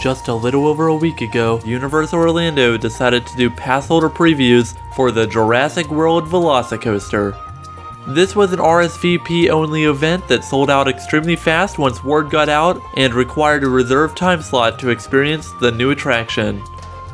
just a little over a week ago, Universal Orlando decided to do pass holder previews for the Jurassic World VelociCoaster. This was an RSVP only event that sold out extremely fast once word got out and required a reserved time slot to experience the new attraction.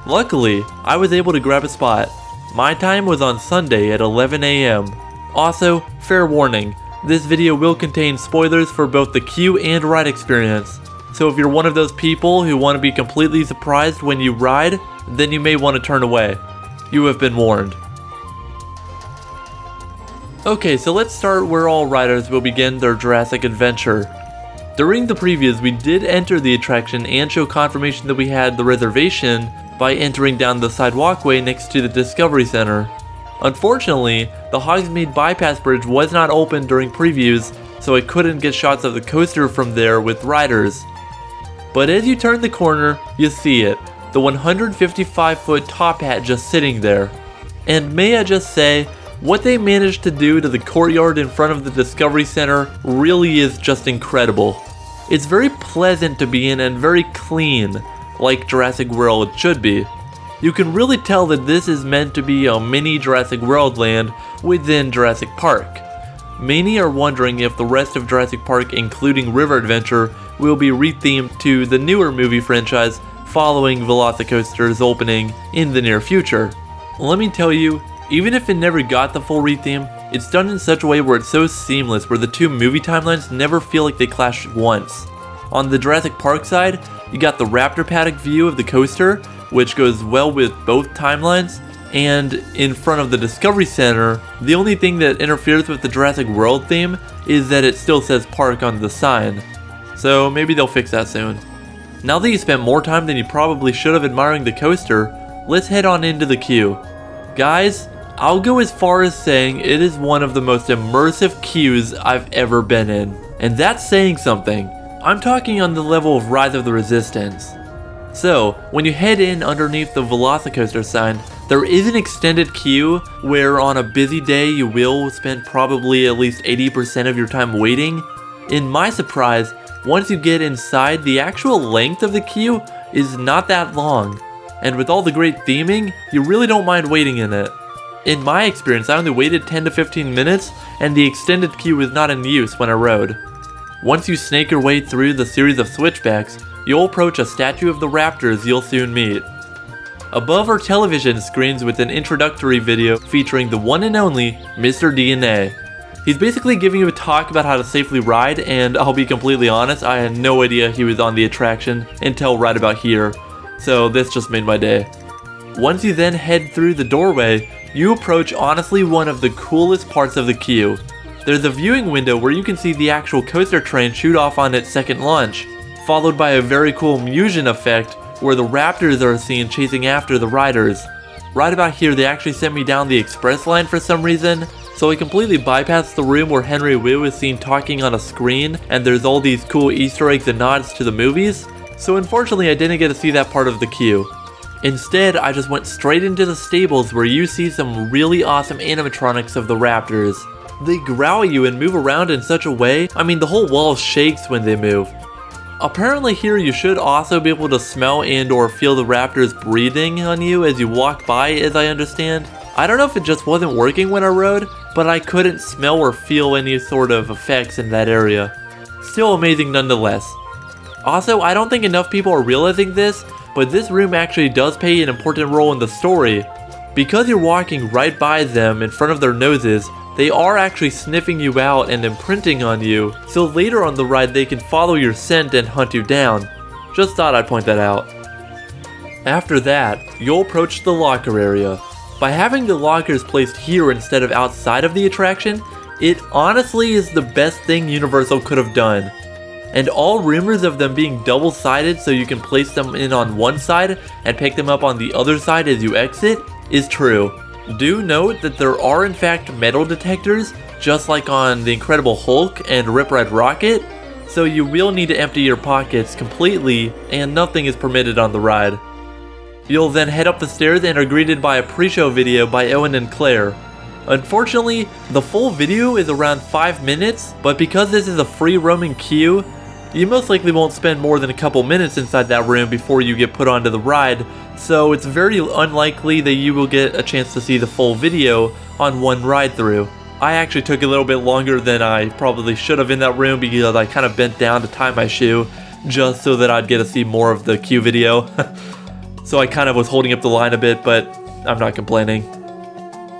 Luckily, I was able to grab a spot. My time was on Sunday at 11 AM. Also, fair warning, this video will contain spoilers for both the queue and ride experience. So if you're one of those people who want to be completely surprised when you ride, then you may want to turn away. You have been warned. Okay, so let's start where all riders will begin their Jurassic adventure. During the previews, we did enter the attraction and show confirmation that we had the reservation by entering down the side walkway next to the Discovery Center. Unfortunately, the Hogsmeade bypass bridge was not open during previews, so I couldn't get shots of the coaster from there with riders. But as you turn the corner, you see it, the 155-foot top hat just sitting there. And may I just say, what they managed to do to the courtyard in front of the Discovery Center really is just incredible. It's very pleasant to be in and very clean, like Jurassic World should be. You can really tell that this is meant to be a mini Jurassic World land within Jurassic Park. Many are wondering if the rest of Jurassic Park, including River Adventure, will be rethemed to the newer movie franchise following VelociCoaster's opening in the near future. Let me tell you, even if it never got the full retheme, it's done in such a way where it's so seamless where the two movie timelines never feel like they clash once. On the Jurassic Park side, you got the Raptor paddock view of the coaster, which goes well with both timelines, and in front of the Discovery Center, the only thing that interferes with the Jurassic World theme is that it still says park on the sign. So maybe they'll fix that soon. Now that you spent more time than you probably should have admiring the coaster, let's head on into the queue. Guys, I'll go as far as saying it is one of the most immersive queues I've ever been in. And that's saying something. I'm talking on the level of Rise of the Resistance. So, when you head in underneath the VelociCoaster sign, there is an extended queue where on a busy day you will spend probably at least 80% of your time waiting. In my surprise, once you get inside, the actual length of the queue is not that long. And with all the great theming, you really don't mind waiting in it. In my experience, I only waited 10 to 15 minutes, and the extended queue was not in use when I rode. Once you snake your way through the series of switchbacks, you'll approach a statue of the raptors you'll soon meet. Above are television screens with an introductory video featuring the one and only Mr. DNA. He's basically giving you a talk about how to safely ride, and I'll be completely honest, I had no idea he was on the attraction until right about here, so this just made my day. Once you then head through the doorway, you approach honestly one of the coolest parts of the queue. There's a viewing window where you can see the actual coaster train shoot off on its second launch, followed by a very cool Musion effect where the raptors are seen chasing after the riders. Right about here they actually sent me down the express line for some reason, so I completely bypassed the room where Henry Wu is seen talking on a screen and there's all these cool Easter eggs and nods to the movies, so unfortunately I didn't get to see that part of the queue. Instead, I just went straight into the stables where you see some really awesome animatronics of the raptors. They growl at you and move around in such a way, I mean the whole wall shakes when they move. Apparently here you should also be able to smell and or feel the raptors breathing on you as you walk by, as I understand. I don't know if it just wasn't working when I rode, but I couldn't smell or feel any sort of effects in that area. Still amazing nonetheless. Also, I don't think enough people are realizing this, but this room actually does play an important role in the story. Because you're walking right by them in front of their noses, they are actually sniffing you out and imprinting on you, so later on the ride they can follow your scent and hunt you down. Just thought I'd point that out. After that, you'll approach the locker area. By having the lockers placed here instead of outside of the attraction, it honestly is the best thing Universal could have done. And all rumors of them being double-sided so you can place them in on one side and pick them up on the other side as you exit is true. Do note that there are in fact metal detectors, just like on The Incredible Hulk and Rip Ride Rocket, so you will need to empty your pockets completely and nothing is permitted on the ride. You'll then head up the stairs and are greeted by a pre-show video by Owen and Claire. Unfortunately, the full video is around 5 minutes, but because this is a free roaming queue, You most likely won't spend more than a couple minutes inside that room before you get put onto the ride, so it's very unlikely that you will get a chance to see the full video on one ride through. I actually took a little bit longer than I probably should have in that room because I kind of bent down to tie my shoe just so that I'd get to see more of the queue video. So I kind of was holding up the line a bit, but I'm not complaining.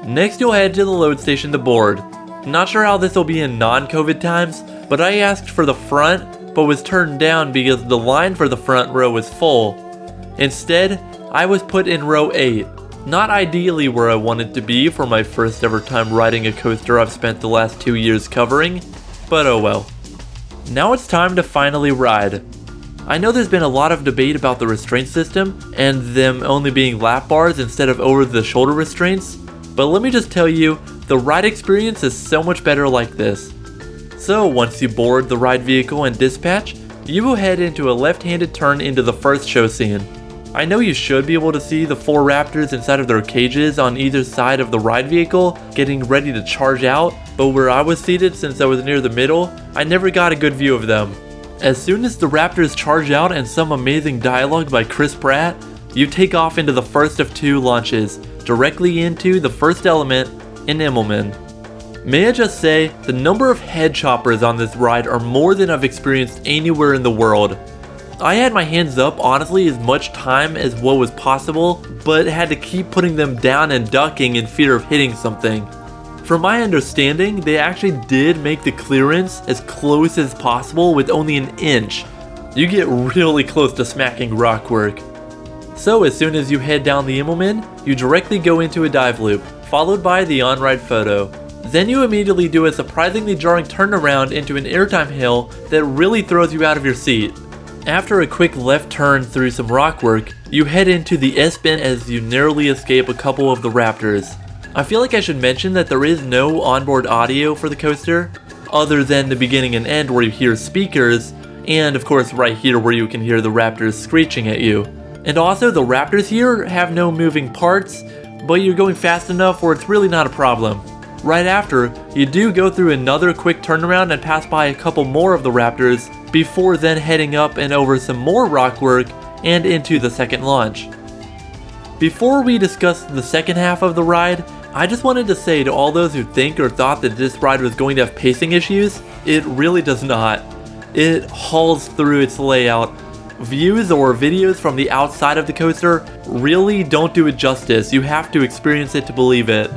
Next you'll head to the load station to board. Not sure how this will be in non-COVID times, but I asked for the front but was turned down because the line for the front row was full. Instead, I was put in row 8. Not ideally where I wanted to be for my first ever time riding a coaster I've spent the last 2 years covering, but oh well. Now it's time to finally ride. I know there's been a lot of debate about the restraint system and them only being lap bars instead of over the shoulder restraints, but let me just tell you, the ride experience is so much better like this. So once you board the ride vehicle and dispatch, you will head into a left-handed turn into the first show scene. I know you should be able to see the 4 raptors inside of their cages on either side of the ride vehicle getting ready to charge out, but where I was seated since I was near the middle, I never got a good view of them. As soon as the raptors charge out and some amazing dialogue by Chris Pratt, you take off into the first of 2 launches, directly into the first element in Immelman. May I just say, the number of head choppers on this ride are more than I've experienced anywhere in the world. I had my hands up honestly as much time as what was possible, but had to keep putting them down and ducking in fear of hitting something. From my understanding, they actually did make the clearance as close as possible with only an inch. You get really close to smacking rockwork. So as soon as you head down the Immelman, you directly go into a dive loop, followed by the on-ride photo. Then you immediately do a surprisingly jarring turnaround into an airtime hill that really throws you out of your seat. After a quick left turn through some rockwork, you head into the S-bend as you narrowly escape a couple of the raptors. I feel like I should mention that there is no onboard audio for the coaster, other than the beginning and end where you hear speakers, and of course right here where you can hear the raptors screeching at you. And also the raptors here have no moving parts, but you're going fast enough where it's really not a problem. Right after, you do go through another quick turnaround and pass by a couple more of the raptors before then heading up and over some more rockwork and into the second launch. Before we discuss the second half of the ride, I just wanted to say to all those who think or thought that this ride was going to have pacing issues, it really does not. It hauls through its layout. Views or videos from the outside of the coaster really don't do it justice. You have to experience it to believe it.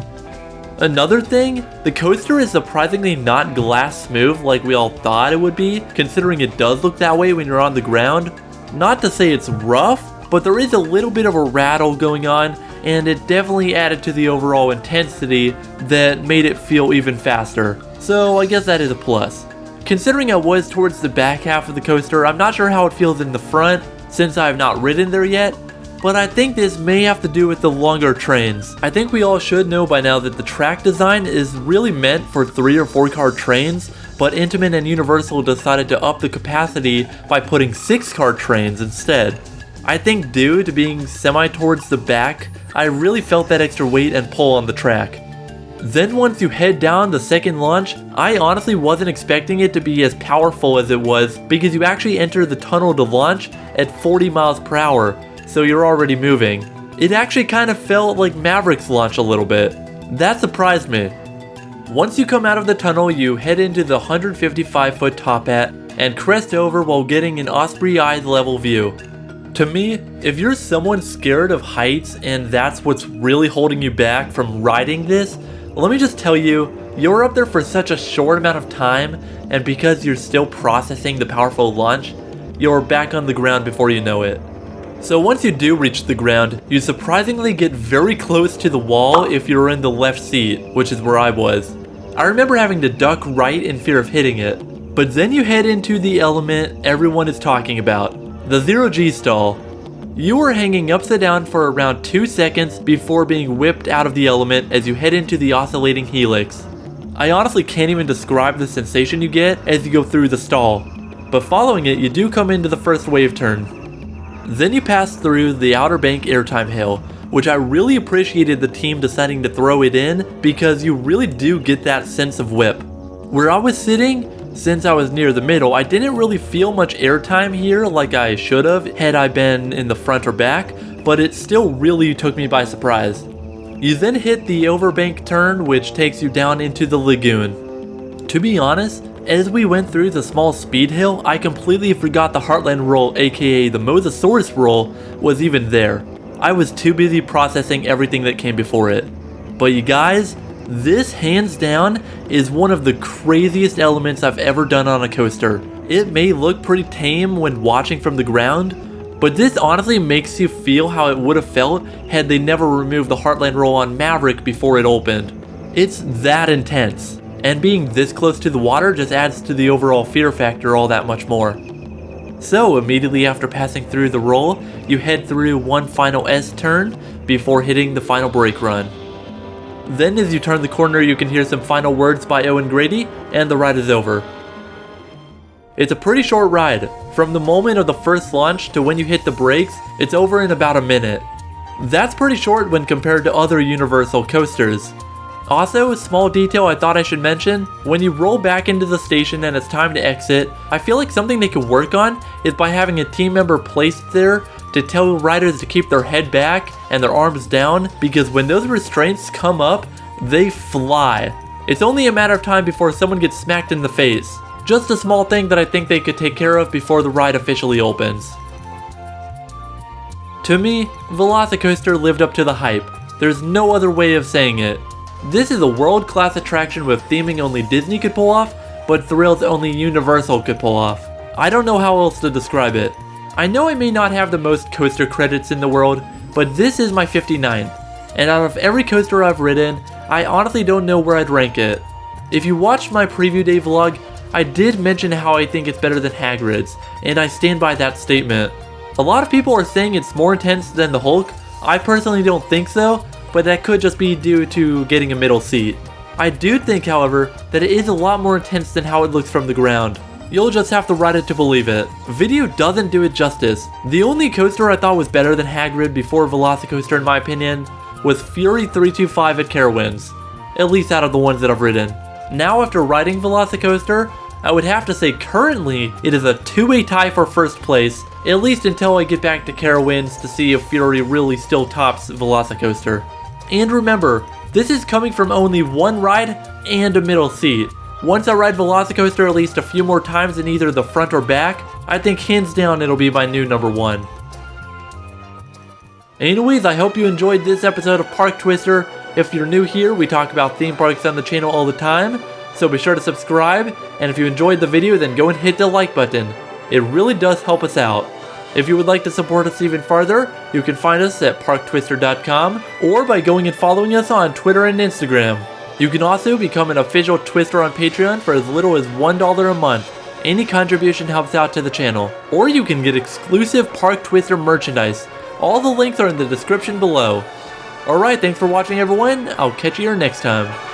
Another thing, the coaster is surprisingly not glass smooth like we all thought it would be, considering it does look that way when you're on the ground. Not to say it's rough, but there is a little bit of a rattle going on, and it definitely added to the overall intensity that made it feel even faster. So I guess that is a plus. Considering I was towards the back half of the coaster, I'm not sure how it feels in the front, since I have not ridden there yet, but I think this may have to do with the longer trains. I think we all should know by now that the track design is really meant for 3 or 4 car trains, but Intamin and Universal decided to up the capacity by putting 6 car trains instead. I think due to being semi towards the back, I really felt that extra weight and pull on the track. Then once you head down the second launch, I honestly wasn't expecting it to be as powerful as it was because you actually enter the tunnel to launch at 40 miles per hour. So you're already moving. It actually kind of felt like Maverick's launch a little bit. That surprised me. Once you come out of the tunnel, you head into the 155-foot top hat and crest over while getting an Osprey Eyes level view. To me, if you're someone scared of heights and that's what's really holding you back from riding this, let me just tell you, you're up there for such a short amount of time, and because you're still processing the powerful launch, you're back on the ground before you know it. So once you do reach the ground, you surprisingly get very close to the wall if you're in the left seat, which is where I was. I remember having to duck right in fear of hitting it. But then you head into the element everyone is talking about, the 0G stall. You are hanging upside down for around 2 seconds before being whipped out of the element as you head into the oscillating helix. I honestly can't even describe the sensation you get as you go through the stall, but following it you do come into the first wave turn. Then you pass through the Outer Bank airtime hill, which I really appreciated the team deciding to throw it in because you really do get that sense of whip. Where I was sitting, Since I was near the middle, I didn't really feel much airtime here like I should have had I been in the front or back, but it still really took me by surprise. You then hit the overbank turn, which takes you down into the lagoon. To be honest, as we went through the small speed hill, I completely forgot the Heartland roll, aka the Mosasaurus roll, was even there. I was too busy processing everything that came before it. But you guys, this hands down is one of the craziest elements I've ever done on a coaster. It may look pretty tame when watching from the ground, but this honestly makes you feel how it would have felt had they never removed the Heartland roll on Maverick before it opened. It's that intense, and being this close to the water just adds to the overall fear factor all that much more. So immediately after passing through the roll, you head through one final S turn before hitting the final brake run. Then as you turn the corner, you can hear some final words by Owen Grady, and the ride is over. It's a pretty short ride. From the moment of the first launch to when you hit the brakes, it's over in about a minute. That's pretty short when compared to other Universal coasters. Also, a small detail I thought I should mention, when you roll back into the station and it's time to exit, I feel like something they could work on is by having a team member placed there to tell riders to keep their head back and their arms down, because when those restraints come up, they fly. It's only a matter of time before someone gets smacked in the face. Just a small thing that I think they could take care of before the ride officially opens. To me, VelociCoaster lived up to the hype. There's no other way of saying it. This is a world-class attraction with theming only Disney could pull off, but thrills only Universal could pull off. I don't know how else to describe it. I know I may not have the most coaster credits in the world, but this is my 59th. And out of every coaster I've ridden, I honestly don't know where I'd rank it. If you watched my preview day vlog, I did mention how I think it's better than Hagrid's, and I stand by that statement. A lot of people are saying it's more intense than the Hulk. I personally don't think so, but that could just be due to getting a middle seat. I do think, however, that it is a lot more intense than how it looks from the ground. You'll just have to ride it to believe it. Video doesn't do it justice. The only coaster I thought was better than Hagrid before VelociCoaster in my opinion was Fury 325 at Carowinds, at least out of the ones that I've ridden. Now after riding VelociCoaster, I would have to say currently it is a two-way tie for first place, at least until I get back to Carowinds to see if Fury really still tops VelociCoaster. And remember, this is coming from only one ride and a middle seat. Once I ride VelociCoaster at least a few more times in either the front or back, I think hands down it'll be my new number one. Anyways, I hope you enjoyed this episode of ParkTwister. If you're new here, we talk about theme parks on the channel all the time, so be sure to subscribe, and if you enjoyed the video then go and hit the like button. It really does help us out. If you would like to support us even farther, you can find us at ParkTwister.com or by going and following us on Twitter and Instagram. You can also become an official Twister on Patreon for as little as $1 a month. Any contribution helps out to the channel. Or you can get exclusive ParkTwister merchandise. All the links are in the description below. Alright, thanks for watching everyone. I'll catch you here next time.